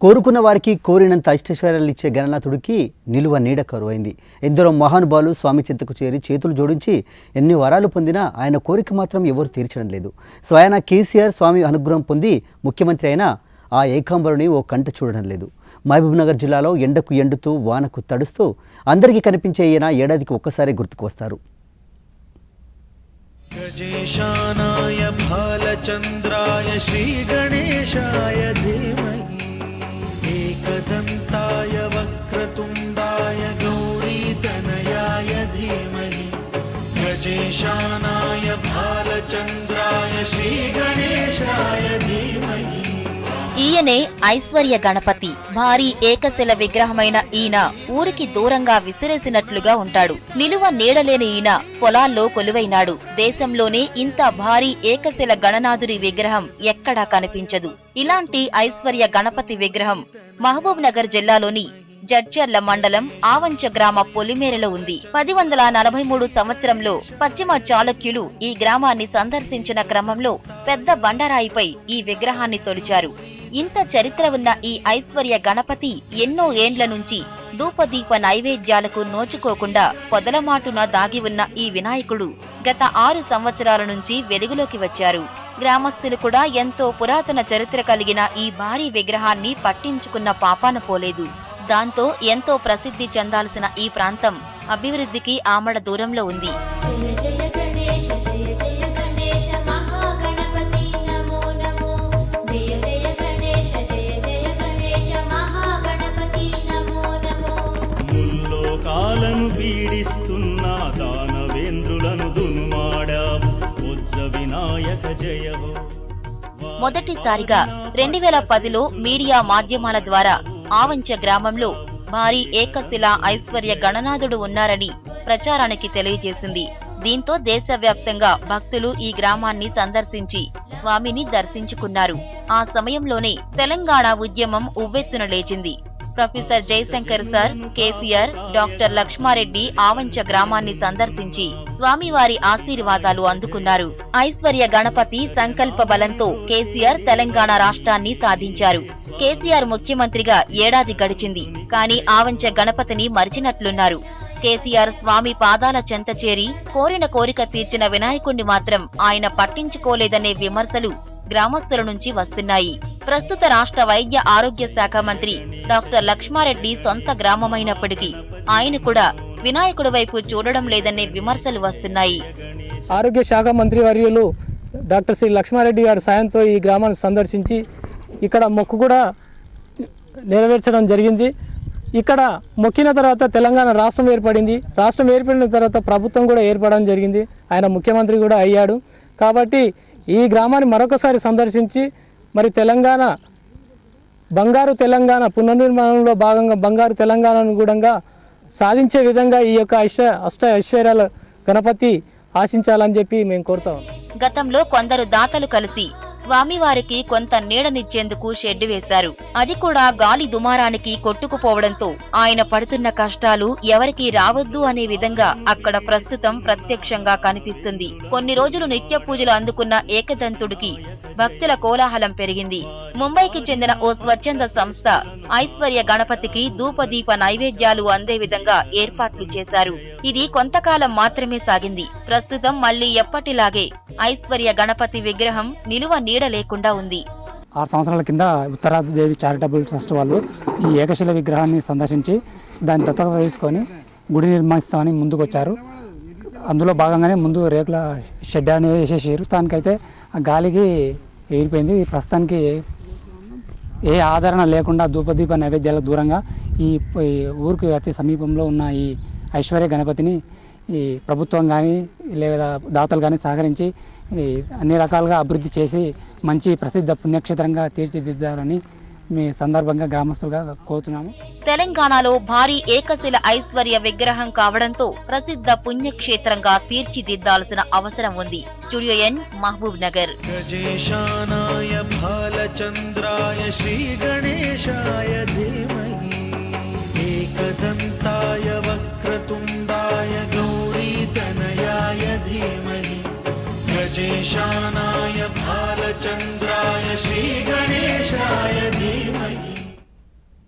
కోరుకున్న వారికి కోరినంత అష్టైశ్వర్యాలు ఇచ్చే గణనాథుడికి నిలువ నీడ కరువైంది. ఎందరో మహానుభావులు స్వామి చింతకు చేరి చేతులు జోడించి ఎన్ని వరాలు పొందినా ఆయన కోరిక మాత్రం ఎవరు తీర్చడం లేదు. స్వయాన కేసీఆర్ స్వామి అనుగ్రహం పొంది ముఖ్యమంత్రి అయినా ఆ ఏకాంబరుని ఓ కంట చూడడం లేదు. మహబూబ్నగర్ జిల్లాలో ఎండకు ఎండుతూ వానకు తడుస్తూ అందరికీ కనిపించే ఈయన ఏడాదికి ఒక్కసారి గుర్తుకు వస్తారు. గజేశానాయ బాలచంద్రాయ శ్రీ గణేశాయ ధీమహి ఏకదంతాయ వక్రతుండాయ గౌరీతనయాయ ధీమహి గజేశానాయ బాలచంద్రాయ శ్రీ గణేశాయ ధీమహి. ఈయనే ఐశ్వర్య గణపతి. భారీ ఏకశిల విగ్రహమైన ఈయన ఊరికి దూరంగా విసిరేసినట్లుగా ఉంటాడు. నిలువ నీడలేని ఈయన పొలాల్లో కొలువైనాడు. దేశంలోనే ఇంత భారీ ఏకశిల గణనాథుడి విగ్రహం ఎక్కడా కనిపించదు. ఇలాంటి ఐశ్వర్య గణపతి విగ్రహం మహబూబ్ నగర్ జిల్లాలోని జడ్చర్ల మండలం ఆవంచ గ్రామ పొలిమేరలో ఉంది. 1043 సంవత్సరంలో పశ్చిమ చాళుక్యులు ఈ గ్రామాన్ని సందర్శించిన క్రమంలో పెద్ద బండరాయిపై ఈ విగ్రహాన్ని తొలిచారు. ఇంత చరిత్ర ఉన్న ఈ ఐశ్వర్య గణపతి ఎన్నో ఏండ్ల నుంచి ధూపదీప నైవేద్యాలకు నోచుకోకుండా పొదలమాటున దాగి ఉన్న ఈ వినాయకుడు గత 6 సంవత్సరాల నుంచి వెలుగులోకి వచ్చారు. గ్రామస్తులు కూడా ఎంతో పురాతన చరిత్ర కలిగిన ఈ భారీ విగ్రహాన్ని పట్టించుకున్న పాపాన పోలేదు. దాంతో ఎంతో ప్రసిద్ధి చెందాల్సిన ఈ ప్రాంతం అభివృద్ధికి ఆమడ దూరంలో ఉంది. ముల్లోకాలను పీడిస్తున్న దానవేంద్రులను దున్మాడావు ఉజ్జ వినాయక జయహో. మొదటిసారిగా 2010లో మీడియా మాధ్యమాల ద్వారా ఆవంచ గ్రామంలో భారీ ఏకశిల ఐశ్వర్య గణనాథుడు ఉన్నారని ప్రచారానికి తెలియజేసింది. దీంతో దేశవ్యాప్తంగా భక్తులు ఈ గ్రామాన్ని సందర్శించి స్వామిని దర్శించుకున్నారు. ఆ సమయంలోనే తెలంగాణ ఉద్యమం ఉవ్వెత్తున లేచింది. Professor Jayashankar sir, KCR, doctor Laxma Reddy Avancha గ్రామాన్ని సందర్శించి స్వామివారి ఆశీర్వాదాలు అందుకున్నారు. ఐశ్వర్య గణపతి సంకల్ప బలంతో కేసీఆర్ తెలంగాణ రాష్ట్రాన్ని సాధించారు. కేసీఆర్ ముఖ్యమంత్రిగా ఏడాది గడిచింది. కానీ ఆవంచ గణపతిని మరిచినట్లున్నారు. కేసీఆర్ స్వామి పాదాల చెంత చేరి కోరిన కోరిక తీర్చిన వినాయకుణ్ణి మాత్రం ఆయన పట్టించుకోలేదనే విమర్శలు గ్రామస్తుల నుంచి వస్తున్నాయి. ప్రస్తుత రాష్ట్ర వైద్య ఆరోగ్య శాఖ మంత్రి డాక్టర్ లక్ష్మారెడ్డి సొంత గ్రామమైనప్పటికీ ఆయన కూడా వినాయకుడి వైపు చూడడం లేదనే విమర్శలు వస్తున్నాయి. ఆరోగ్య శాఖ మంత్రి వర్యులు డాక్టర్ శ్రీ లక్ష్మారెడ్డి గారి సాయంతో ఈ గ్రామాన్ని సందర్శించి ఇక్కడ మొక్కు కూడా నెరవేర్చడం జరిగింది. ఇక్కడ మొక్కిన తర్వాత తెలంగాణ రాష్ట్రం ఏర్పడింది. రాష్ట్రం ఏర్పడిన తర్వాత ప్రభుత్వం కూడా ఏర్పడడం జరిగింది. ఆయన ముఖ్యమంత్రి కూడా అయ్యాడు. కాబట్టి ఈ గ్రామాన్ని మరొకసారి సందర్శించి మరి తెలంగాణ బంగారు తెలంగాణ పునర్నిర్మాణంలో భాగంగా బంగారు తెలంగాణను కూడా సాధించే విధంగా ఈ యొక్క అష్ట ఐశ్వర్యాల గణపతి ఆశించాలని చెప్పి మేము కోరుతాం. గతంలో కొందరు దాతలు కలిసి స్వామివారికి కొంత నీడనిచ్చేందుకు షెడ్డు వేశారు. అది కూడా గాలి దుమారానికి కొట్టుకుపోవడంతో ఆయన పడుతున్న కష్టాలు ఎవరికీ రావద్దు అనే విధంగా అక్కడ ప్రస్తుతం ప్రత్యక్షంగా కనిపిస్తుంది. కొన్ని రోజులు నిత్య పూజలు అందుకున్న ఏకదంతుడికి భక్తుల కోలాహలం పెరిగింది. ముంబైకి చెందిన ఓ స్వచ్ఛంద సంస్థ ఐశ్వర్య గణపతికి ధూపదీప నైవేద్యాలు అందే విధంగా ఏర్పాట్లు చేశారు. ఇది కొంతకాలం మాత్రమే సాగింది. ప్రస్తుతం మళ్లీ ఎప్పటిలాగే ఐశ్వర్య గణపతి విగ్రహం నిలువ నీడ లేకుండా ఉంది. 6 సంవత్సరాల కింద ఉత్తరాదేవి చారిటబుల్ ట్రస్ట్ వాళ్ళు ఈ ఏకశిల విగ్రహాన్ని సందర్శించి దాన్ని దత్తత తీసుకొని గుడి నిర్మిస్తామని ముందుకు వచ్చారు. అందులో భాగంగానే ముందు రేకుల షెడ్ అనేది వేసేసారు. దానికైతే ఆ గాలికి ఎగిరిపోయింది. ప్రస్తుతానికి ఏ ఆదరణ లేకుండా ధూపదీప నైవేద్యాలకు దూరంగా ఈ ఊరికి అతి సమీపంలో ఉన్న ఈ ఐశ్వర్య గణపతిని ఈ ప్రభుత్వం కానీ లేదా దాతలు కానీ సహకరించి అన్ని రకాలుగా అభివృద్ధి చేసి మంచి ప్రసిద్ధ పుణ్యక్షేత్రంగా తీర్చిదిద్దాలని మీ సందర్భంగా గ్రామస్తులుగా కోరుతున్నాము. తెలంగాణలో భారీ ఏకశిల ఐశ్వర్య విగ్రహం కావడంతో ప్రసిద్ధ పుణ్యక్షేత్రంగా తీర్చిదిద్దాల్సిన అవసరం ఉంది. Studio N, Mahbubnagar. గజేశానాయ బాలచంద్రాయ శ్రీ గణేశాయ ధీమహి ఏకదంతాయ వక్రతుండాయ గౌరీతనయాయ ధీమహి గజేశానాయ బాలచంద్రాయ